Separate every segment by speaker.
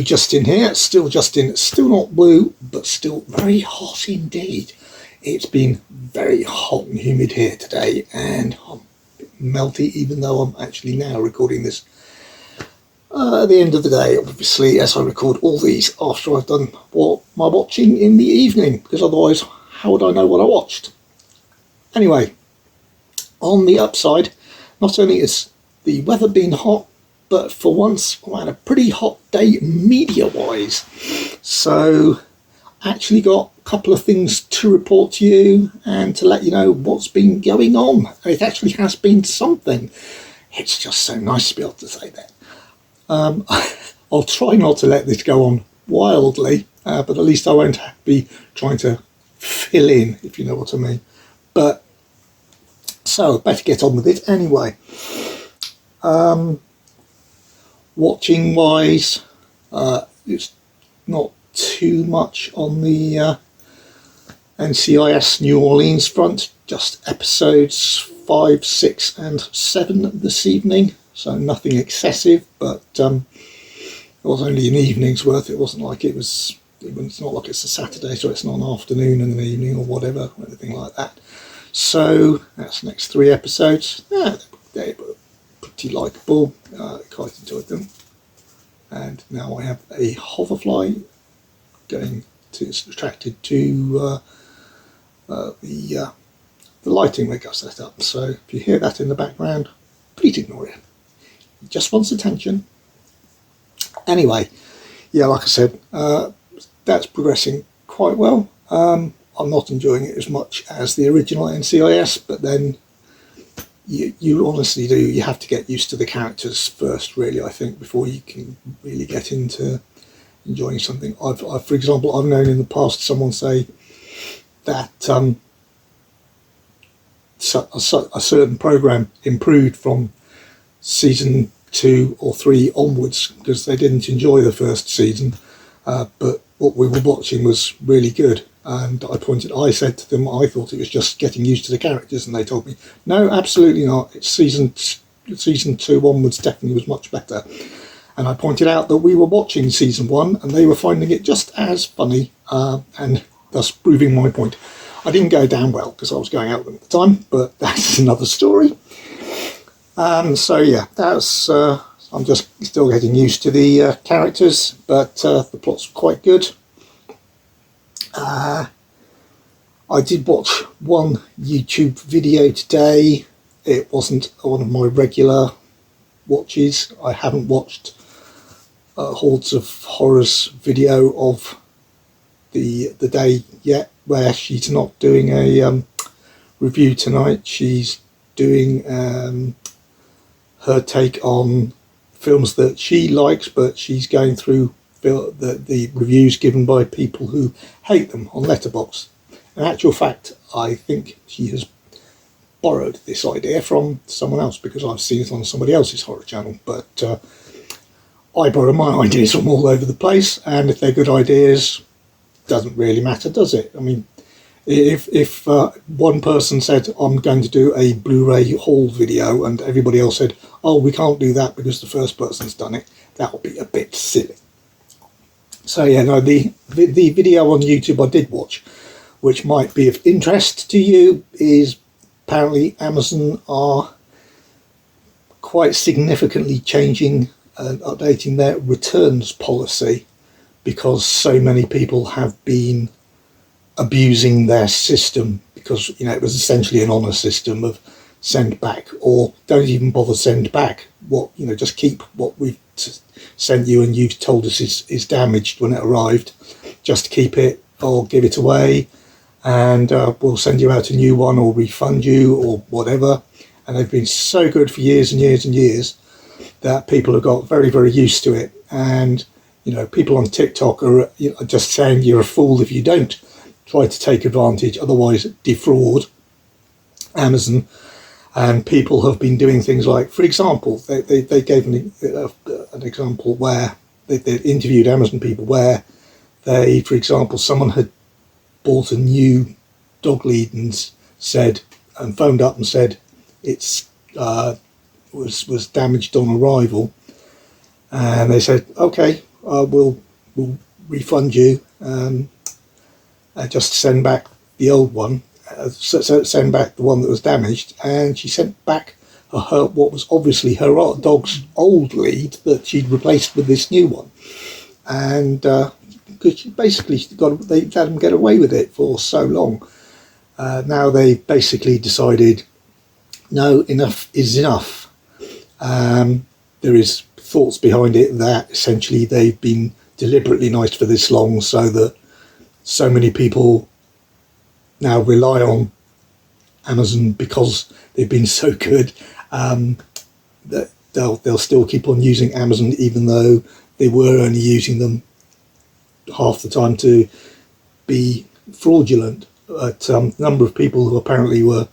Speaker 1: Justin here, still Justin, still not blue, but still very hot indeed. It's been very hot and humid here today, and I'm a bit melty, even though I'm actually now recording this at the end of the day, obviously, as I record all these after I've done my watching in the evening, because otherwise, how would I know what I watched? Anyway, on the upside, not only has the weather been hot, but for once I had a pretty hot day media-wise. So actually got a couple of things to report to you and to let you know what's been going on. It actually has been something. It's just so nice to be able to say that. I'll try not to let this go on wildly, but at least I won't be trying to fill in, if you know what I mean. But so better get on with it anyway. Watching wise, it's not too much on the NCIS New Orleans front, just episodes 5, 6 and 7 this evening, so nothing excessive, but it was only an evening's worth. It wasn't like it's not like it's a Saturday, so it's not an afternoon and an evening or whatever, or anything like that. So that's the next 3 episodes. They were pretty likeable, quite enjoyed them. And now I have a hoverfly it's attracted to the lighting rig I've set up. So if you hear that in the background, please ignore it. It just wants attention. Anyway, yeah, like I said, that's progressing quite well. I'm not enjoying it as much as the original NCIS, but then you honestly do. You have to get used to the characters first, really, I think, before you can really get into enjoying something. For example, I've known in the past someone say that a certain program improved from season 2 or 3 onwards because they didn't enjoy the first season, but what we were watching was really good. And I said to them I thought it was just getting used to the characters, and they told me no, absolutely not. It's season 2 onwards definitely was much better. And I pointed out that we were watching season 1 and they were finding it just as funny, and thus proving my point. I didn't go down well because I was going out with them at the time, but that's another story. So yeah, that's I'm just still getting used to the characters, but the plot's quite good. I did watch one YouTube video today. It wasn't one of my regular watches. I haven't watched Hordes of Horrors video of the day yet, where she's not doing a review tonight. She's doing her take on films that she likes, but she's going through the reviews given by people who hate them on Letterboxd. In actual fact, I think she has borrowed this idea from someone else because I've seen it on somebody else's horror channel, but I borrow my ideas from all over the place, and if they're good ideas, doesn't really matter, does it? I mean, if one person said I'm going to do a Blu-ray haul video and everybody else said, oh, we can't do that because the first person's done it, that would be a bit silly. So yeah, no, the video on YouTube I did watch, which might be of interest to you, is apparently Amazon are quite significantly changing and updating their returns policy because so many people have been abusing their system, because it was essentially an honour system of send back or don't even bother send back. Just keep what we've sent you and you've told us is damaged when it arrived. Just keep it or give it away, and we'll send you out a new one or refund you or whatever. And they've been so good for years and years and years that people have got very, very used to it. And people on TikTok are just saying you're a fool if you don't try to take advantage, otherwise defraud Amazon. And people have been doing things like, for example, they gave an example where they interviewed Amazon people where for example, someone had bought a new dog lead and phoned up and said it's was damaged on arrival, and they said, okay, we'll refund you, just send back the old one, send back the one that was damaged. And she sent back what was obviously her dog's old lead that she'd replaced with this new one. And because basically they let them get away with it for so long. Now they basically decided, no, enough is enough. There is thoughts behind it that essentially they've been deliberately nice for this long so that so many people now rely on Amazon because they've been so good, that they'll still keep on using Amazon even though they were only using them half the time to be fraudulent. But number of people who apparently were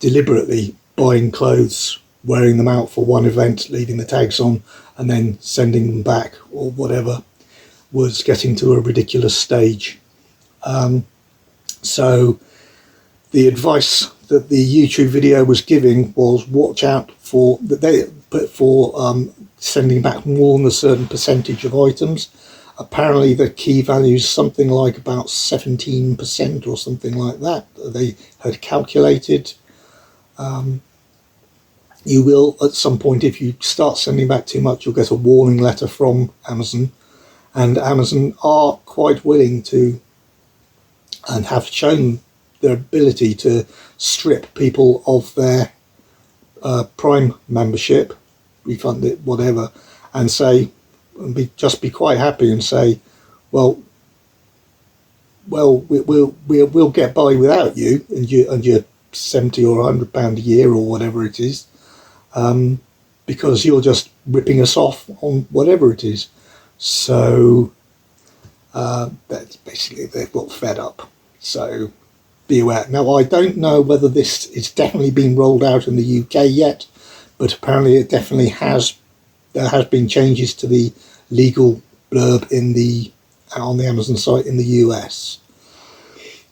Speaker 1: deliberately buying clothes, wearing them out for one event, leaving the tags on, and then sending them back or whatever, was getting to a ridiculous stage. So the advice that the YouTube video was giving was watch out for sending back more than a certain percentage of items. Apparently the key value is something like about 17% or something like that they had calculated. You will at some point, if you start sending back too much, you'll get a warning letter from Amazon, and Amazon are quite willing to, and have shown their ability to, strip people of their Prime membership, refund it, whatever, and say, just be quite happy and say, well, we'll get by without you and your £70 or £100 a year or whatever it is, because you're just ripping us off on whatever it is. So that's basically, they've got fed up. So be aware. Now, I don't know whether this is definitely been rolled out in the UK yet, but apparently it definitely has. There has been changes to the legal blurb on the Amazon site in the US.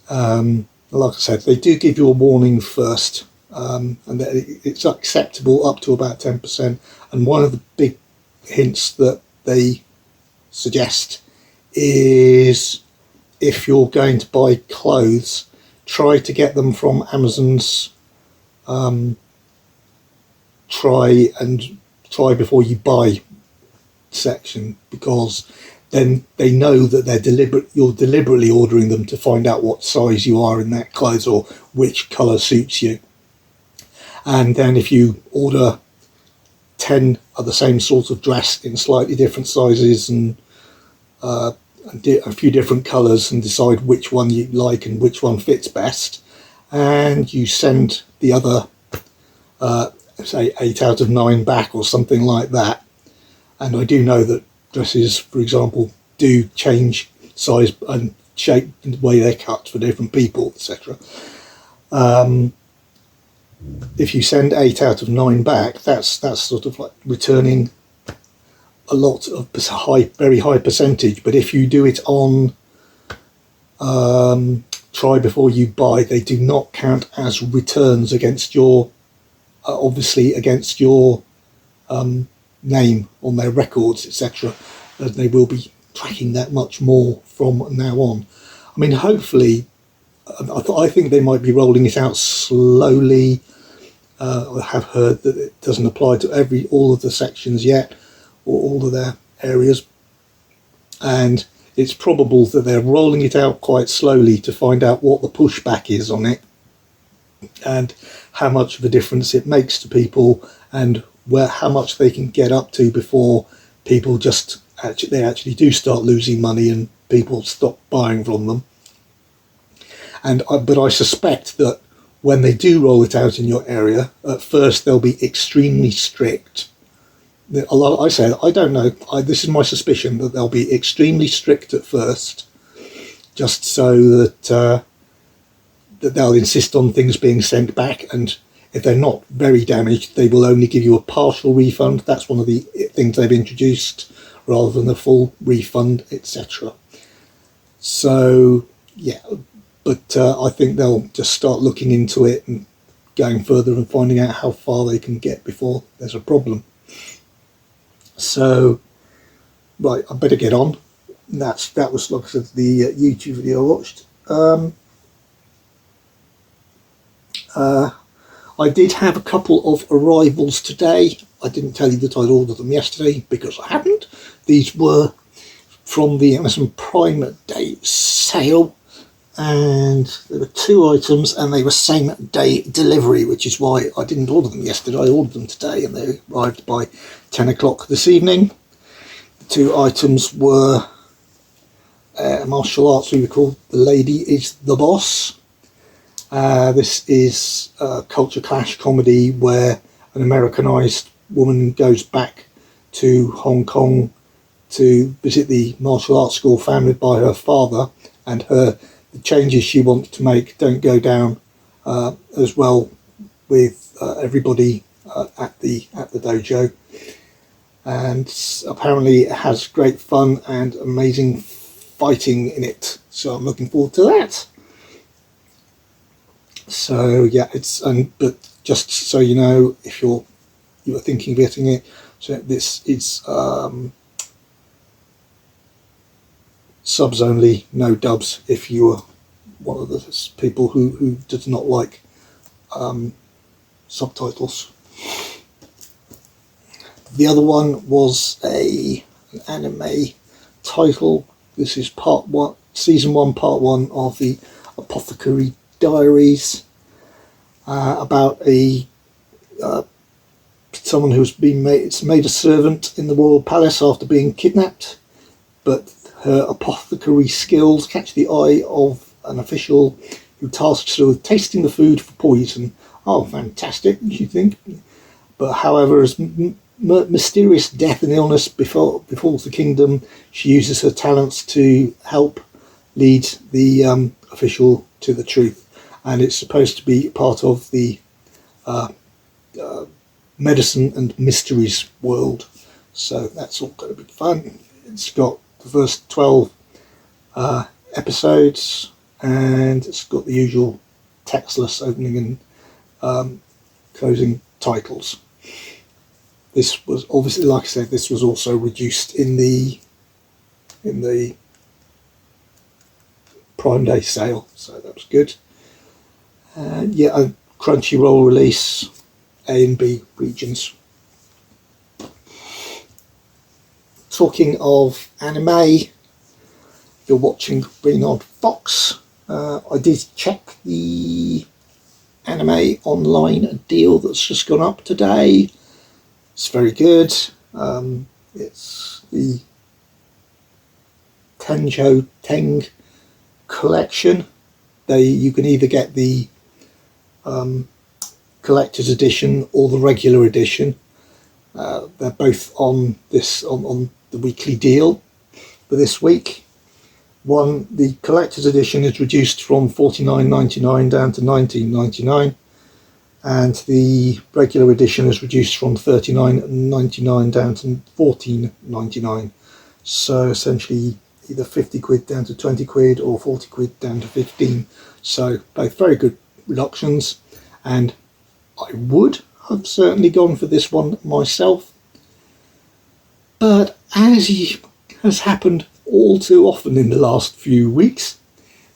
Speaker 1: Like I said, they do give you a warning first, and it's acceptable up to about 10%. And one of the big hints that they suggest is, if you're going to buy clothes, try to get them from Amazon's try before you buy section, because then they know that you're deliberately ordering them to find out what size you are in that clothes or which colour suits you. And then if you order 10 of the same sort of dress in slightly different sizes and a few different colours, and decide which one you like and which one fits best, and you send the other say 8 out of 9 back or something like that. And I do know that dresses, for example, do change size and shape and the way they're cut for different people, etc. If you send 8 out of 9 back, that's sort of like returning a lot of very high percentage. But if you do it on try before you buy, they do not count as returns against your obviously against your name on their records, etc. And they will be tracking that much more from now on. I mean, hopefully, I think they might be rolling it out slowly. I have heard that it doesn't apply to all of the sections yet, or all of their areas, and it's probable that they're rolling it out quite slowly to find out what the pushback is on it, and how much of a difference it makes to people, and how much they can get up to before people they actually do start losing money and people stop buying from them. But I suspect that when they do roll it out in your area, at first they'll be extremely strict. I say, I don't know, this is my suspicion, that they'll be extremely strict at first, just so that they'll insist on things being sent back, and if they're not very damaged, they will only give you a partial refund. That's one of the things they've introduced, rather than a full refund, etc. So, yeah, but I think they'll just start looking into it and going further and finding out how far they can get before there's a problem. So, Right, I better get on. That was, like I said, the YouTube video I watched. I did have a couple of arrivals today. I didn't tell you that I'd ordered them yesterday because I hadn't. These were from the Amazon Prime Day sale, and there were 2 items and they were same day delivery, which is why I didn't order them yesterday. I ordered them today and they arrived by 10 o'clock this evening. The 2 items were martial arts we call The Lady is the Boss. This is a culture clash comedy where an Americanized woman goes back to Hong Kong to visit the martial arts school founded by her father, and the changes she wants to make don't go down as well with everybody at the dojo. And apparently it has great fun and amazing fighting in it, so I'm looking forward to that. So yeah, but just so you know, if you were thinking of getting it, so this is subs only, no dubs, if you were one of the people who does not like subtitles. The other one was an anime title. This is season 1, part 1 of the Apothecary Diaries, about someone who's been made a servant in the royal palace after being kidnapped, but her apothecary skills catch the eye of an official who tasks her with tasting the food for poison. Oh, fantastic, you think? But however, as mysterious death and illness befalls the kingdom, she uses her talents to help lead the official to the truth. And it's supposed to be part of the medicine and mysteries world. So that's all going to be fun. It's got the first 12 episodes, and it's got the usual textless opening and closing titles. This was obviously, like I said, this was also reduced in the Prime Day sale, so that was good. Yeah, a Crunchyroll release, A and B regions. Talking of anime, if you're watching Green Fox, I did check the anime online deal that's just gone up today. It's very good. It's the Tenjo Teng collection. You can either get the collector's edition or the regular edition. They're both on the weekly deal for this week. The collector's edition is reduced from $49.99 down to $19.99, and the regular edition is reduced from $39.99 down to $14.99. So essentially either 50 quid down to 20 quid or 40 quid down to 15. So both very good reductions, and I would have certainly gone for this one myself, but as has happened all too often in the last few weeks,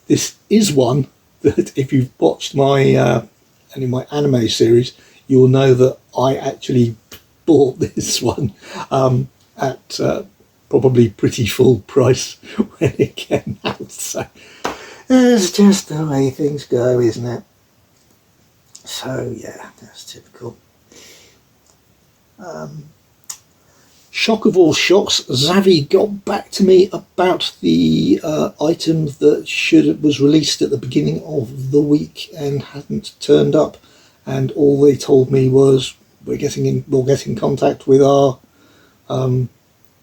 Speaker 1: this is one that if you've watched my any of my anime series, you will know that I actually bought this one at probably pretty full price when it came out. So it's just the way things go, isn't it? So yeah, that's typical. Shock of all shocks, Zavi got back to me about the item that was released at the beginning of the week and hadn't turned up, and all they told me was we'll get in contact with our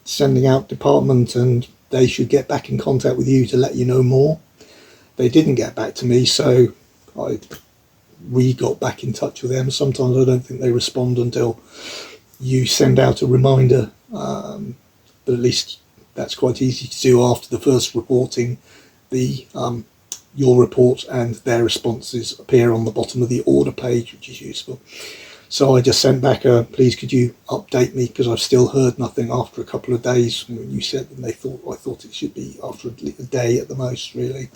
Speaker 1: sending out department, and they should get back in contact with you to let you know more. They didn't get back to me, so we got back in touch with them. Sometimes I don't think they respond until you send out a reminder, but at least that's quite easy to do after the first reporting. Your report and their responses appear on the bottom of the order page, which is useful. So I just sent back a, please could you update me, because I've still heard nothing after a couple of days. When you said, and I thought it should be after a day at the most, really.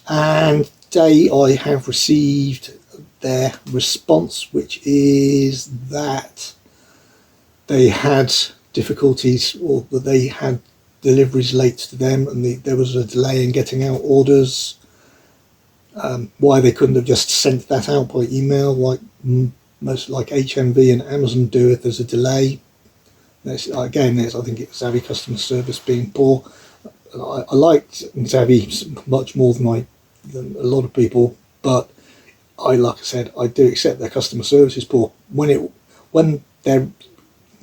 Speaker 1: And today I have received their response, which is that they had difficulties, or that they had deliveries late to them, and there was a delay in getting out orders. Why they couldn't have just sent that out by email like most, like HMV and Amazon do if there's a delay. Again, I think it's Zavvi customer service being poor. I liked Zavvi much more than a lot of people, but like I said, I do accept their customer service is poor. When their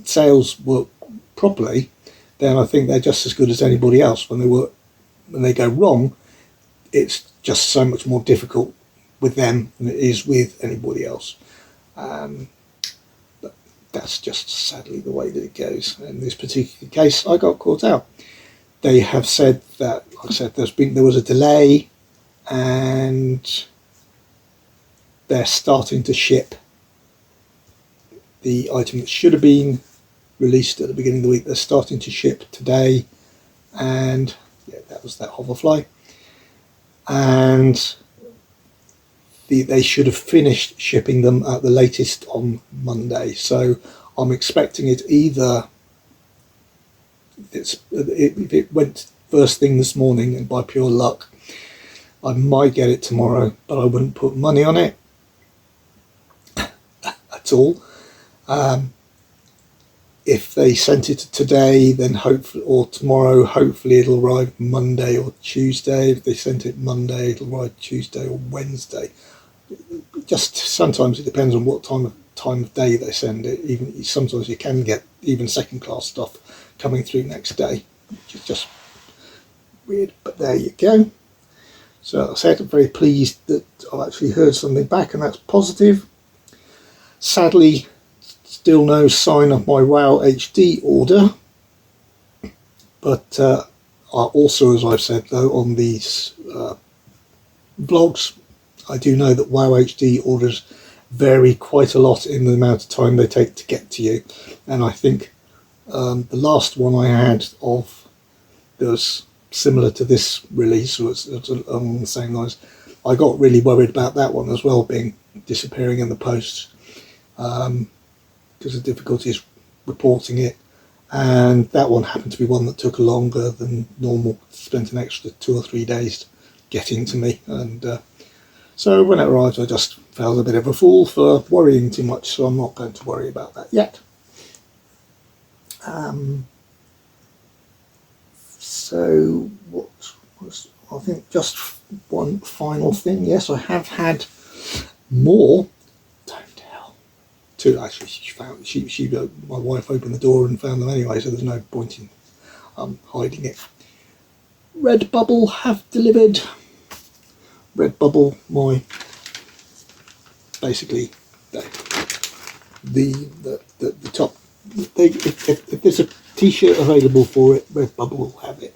Speaker 1: sales work properly, then I think they're just as good as anybody else. When they go wrong, it's just so much more difficult with them than it is with anybody else. But that's just sadly the way that it goes. In this particular case, I got caught out. They have said that, like I said, there was a delay, and they're starting to ship the item that should have been released at the beginning of the week. They're starting to ship today, and yeah, that was that hoverfly. And they should have finished shipping them at the latest on Monday. So I'm expecting it either, if it went first thing this morning, and by pure luck I might get it tomorrow, but I wouldn't put money on it at all. If they sent it today, then hopefully, or tomorrow, hopefully it'll arrive Monday or Tuesday. If they sent it Monday, it'll arrive Tuesday or Wednesday. Just sometimes it depends on what time of day they send it. Even sometimes you can get even second class stuff coming through next day, which is just weird. But there you go. So as I said, I'm very pleased that I've actually heard something back, and that's positive. Sadly, still no sign of my WoW HD order, but also, as I've said though on these vlogs, I do know that WoW HD orders vary quite a lot in the amount of time they take to get to you, and I think the last one I had that was similar to this release, so it's along the same lines. I got really worried about that one as well, disappearing in the post, because of difficulties reporting it, and that one happened to be one that took longer than normal. Spent an extra 2 or 3 days getting to me, and so when it arrived I just felt a bit of a fool for worrying too much, so I'm not going to worry about that yet. So what was, I think just one final thing. Yes, I have had more. Don't tell. Two actually. My wife opened the door and found them anyway, so there's no point in hiding it. Redbubble have delivered. Redbubble, basically the top. If there's a t-shirt available for it, Redbubble will have it.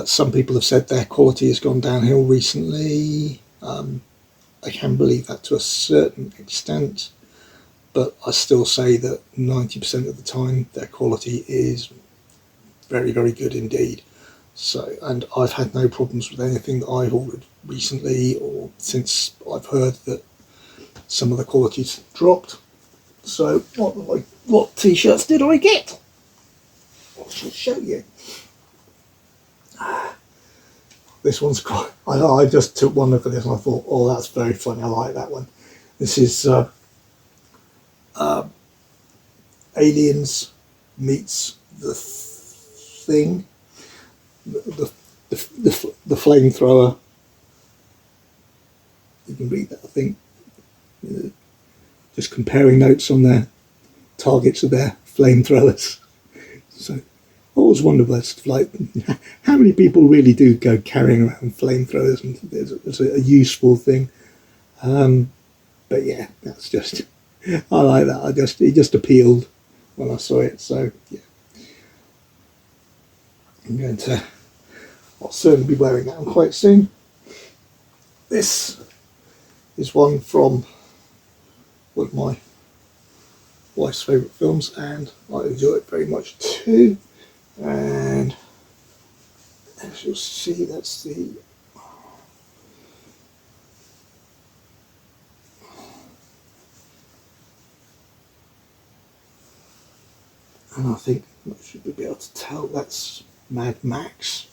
Speaker 1: Some people have said their quality has gone downhill recently. I can believe that to a certain extent, but I still say that 90% of the time their quality is very, very good indeed. So, and I've had no problems with anything that I've ordered recently or since I've heard that some of the quality's dropped. So what t-shirts did I get? I shall show you. This one's quite, I just took one look at this and I thought, oh, that's very funny, I like that one. This is Aliens meets the Thing, the flamethrower. You can read that, I think. Just comparing notes on their targets of their flamethrowers. So I always wonder, like, how many people really do go carrying around flamethrowers, and it's a useful thing. But yeah, that's just, I like that. It just appealed when I saw it. So yeah, I'll certainly be wearing that one quite soon. This is one from one of my wife's favourite films, and I enjoy it very much too. And as you'll see, that's the and I think I should be able to tell that's Mad Max.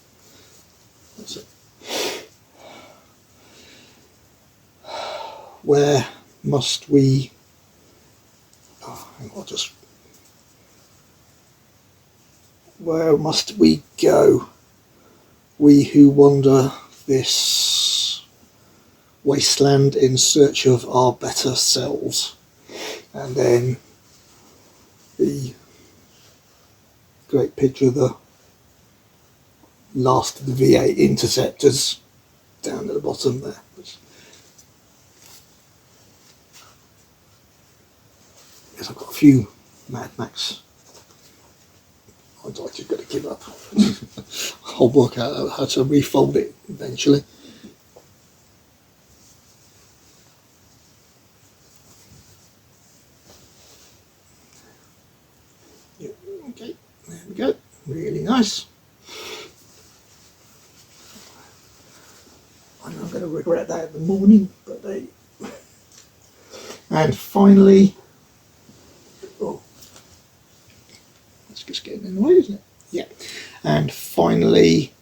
Speaker 1: That's it. Where must we? Oh, I'll just. Where must we go? We who wander this wasteland in search of our better selves. And then the great picture of the last of the V8 interceptors down at the bottom there. Yes, I've got a few Mad Max. I've just got to give up. I'll work out how to refold it eventually. Yeah, okay, there we go. Really nice. I know I'm going to regret that in the morning, but they. And finally. Oh, that's just getting in the way, isn't it? Yeah. And finally,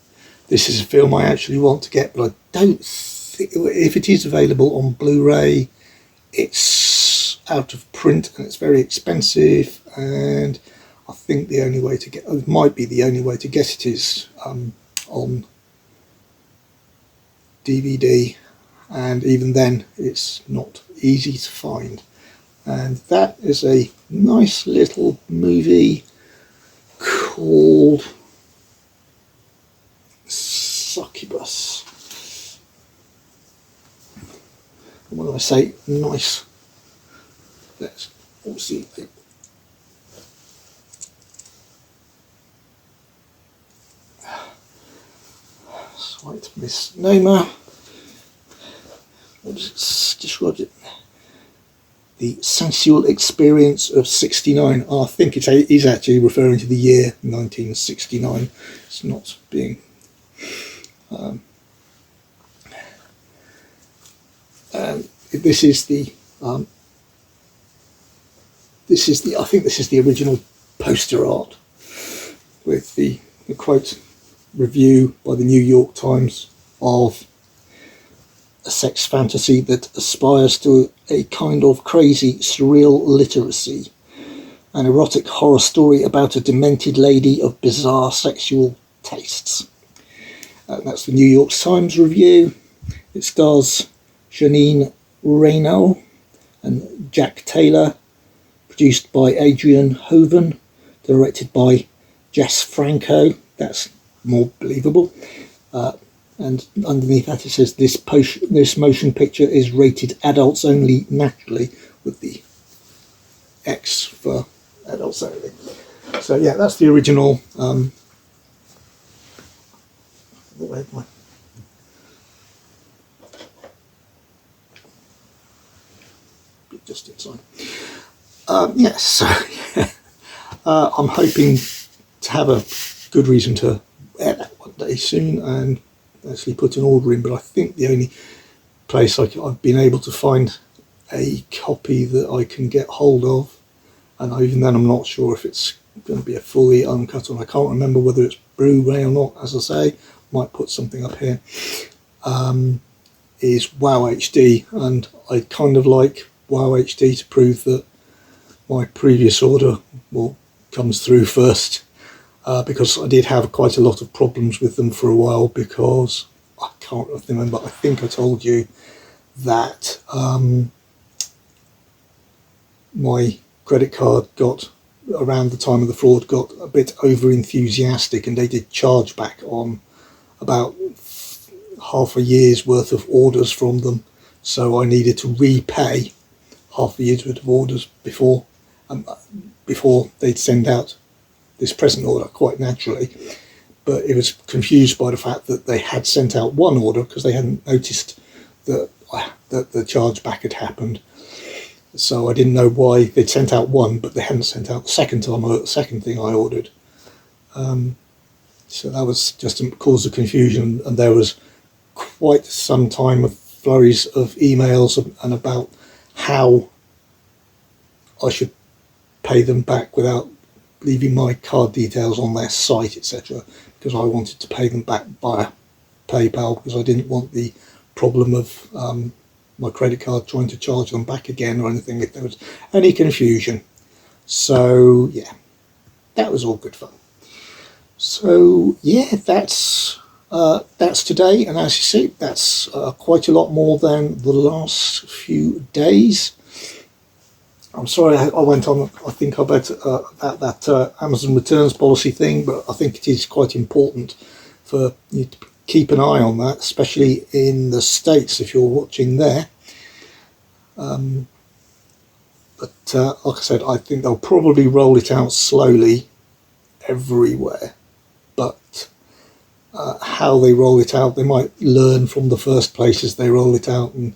Speaker 1: this is a film I actually want to get, but I don't think, if it is available on Blu-ray, it's out of print and it's very expensive, and I think the only way to get, it might be the only way to get it is on DVD, and even then it's not easy to find. And that is a nice little movie called Succubus. And when I say nice, let's all see. Slight misnomer. What does it describe it? The sensual experience of '69. I think he's actually referring to the year 1969. It's not being. This is the. I think this is the original poster art with the quote review by the New York Times of a sex fantasy that aspires to a kind of crazy, surreal literacy. An erotic horror story about a demented lady of bizarre sexual tastes. That's the New York Times review. It stars Janine Reno and Jack Taylor. Produced by Adrian Hoven. Directed by Jess Franco. That's more believable. And underneath that it says this motion picture is rated adults only, naturally, with the X for adults only. So yeah, that's the original. Where's my? Just inside. Yes, so yeah. I'm hoping to have a good reason to wear that one day soon and actually put an order in, but I think the only place I've been able to find a copy that I can get hold of, and even then I'm not sure if it's going to be a fully uncut one. I can't remember whether it's Blu-ray or not, as I say. Might put something up here. Is Wow HD, and I kind of like Wow HD to prove that my previous order comes through first. Because I did have quite a lot of problems with them for a while, because I can't remember, I think I told you that my credit card got, around the time of the fraud, got a bit over enthusiastic, and they did charge back on about half a year's worth of orders from them, so I needed to repay half a year's worth of orders before they'd send out this present order, quite naturally. But it was confused by the fact that they had sent out one order because they hadn't noticed that the charge back had happened. So I didn't know why they'd sent out one, but they hadn't sent out the second thing I ordered. So that was just a cause of confusion, and there was quite some time of flurries of emails and about how I should pay them back without leaving my card details on their site, etc., because I wanted to pay them back via PayPal, because I didn't want the problem of my credit card trying to charge them back again or anything, if there was any confusion. So yeah, that was all good fun. So yeah, that's today, and as you see, that's quite a lot more than the last few days. I'm sorry I went on, I think, about that Amazon returns policy thing, but I think it is quite important for you to keep an eye on that, especially in the States if you're watching there. But like I said, I think they'll probably roll it out slowly everywhere, but how they roll it out, they might learn from the first places they roll it out and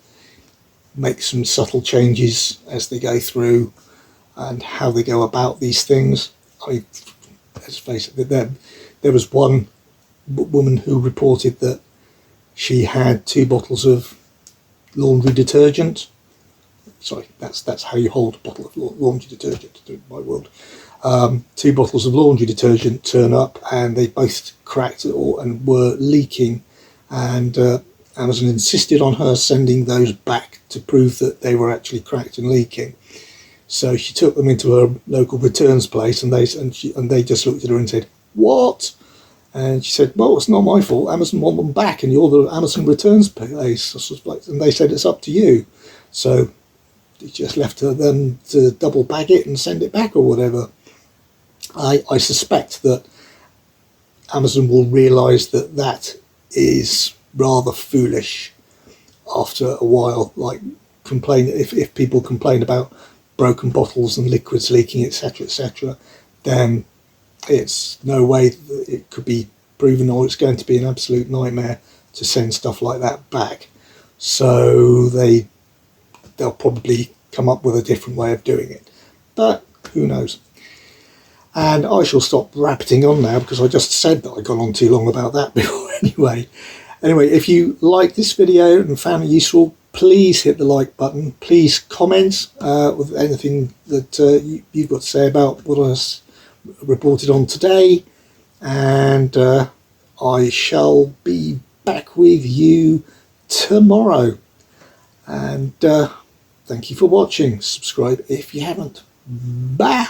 Speaker 1: make some subtle changes as they go through, and how they go about these things. I mean, let's face it, there was one woman who reported that she had 2 bottles of laundry detergent. Sorry, that's how you hold a bottle of laundry detergent, in my world. 2 bottles of laundry detergent turn up, and they both cracked and were leaking, and Amazon insisted on her sending those back to prove that they were actually cracked and leaking. So she took them into her local returns place, and they just looked at her and said, "What?" And she said, "Well, it's not my fault. Amazon want them back, and you're the Amazon returns place." And they said, "It's up to you." So it just left her then to double bag it and send it back or whatever. I suspect that Amazon will realise that that is rather foolish after a while. Like, if people complain about broken bottles and liquids leaking, etc., etc., then it's no way that it could be proven, or it's going to be an absolute nightmare to send stuff like that back. So they'll probably come up with a different way of doing it, but who knows. And I shall stop rabbiting on now, because I just said that I got on too long about that before anyway, if you liked this video and found it useful, please hit the like button. Please comment with anything that you've got to say about what I reported on today, and I shall be back with you tomorrow. And thank you for watching. Subscribe if you haven't. Bye.